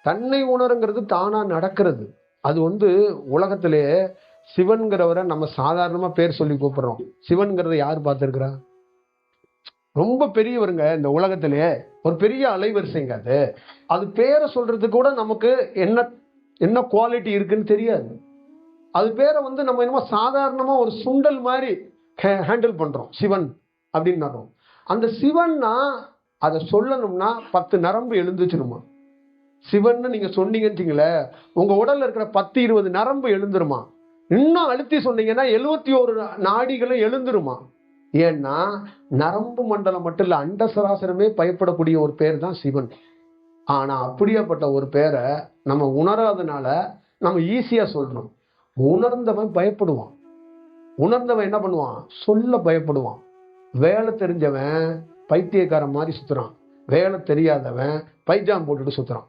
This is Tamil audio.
தன்னை உணருங்கிறது தானா நடக்கிறது. அது உலகத்திலே சிவன்கிறவரை நம்ம சாதாரணமா பேர் சொல்லி கூப்பிடுறோம். சிவன்கிறத யார் பார்த்திருக்கிறா? ரொம்ப பெரியவருங்க இந்த உலகத்திலே, ஒரு பெரிய அலைவரிசைங்க அது. அது பேரை சொல்றது கூட நமக்கு என்ன என்ன குவாலிட்டி இருக்குன்னு தெரியாது. அது பேரை நம்ம என்னமோ சாதாரணமா ஒரு சுண்டல் மாதிரி ஹேண்டில் பண்றோம். சிவன் அப்படின்னு அந்த சிவன்னா அதை சொல்லணும்னா 10 நரம்பு எழுந்துச்சுருமா. சிவன் நீங்க சொன்னீங்கன்னு உங்க உடல்ல இருக்கிற 10-20 நரம்பு எழுந்துருமா. இன்னும் அழுத்தி சொன்னீங்கன்னா 71 நாடிகளும் எழுந்துருமா. ஏன்னா நரம்பு மண்டலம் மட்டும் இல்ல, அண்ட சராசரமே பயப்படக்கூடிய ஒரு பேர் தான் சிவன். ஆனா அப்படியாப்பட்ட ஒரு பேரை நம்ம உணராதனால நம்ம ஈஸியா சொல்றோம். உணர்ந்தவன் பயப்படுவான். உணர்ந்தவன் என்ன பண்ணுவான்? சொல்ல பயப்படுவான். வேலை தெரிஞ்சவன் பைத்தியக்காரன் மாதிரி சுத்துறான். வேலை தெரியாதவன் பைஜாம் போட்டுட்டு சுத்துறான்.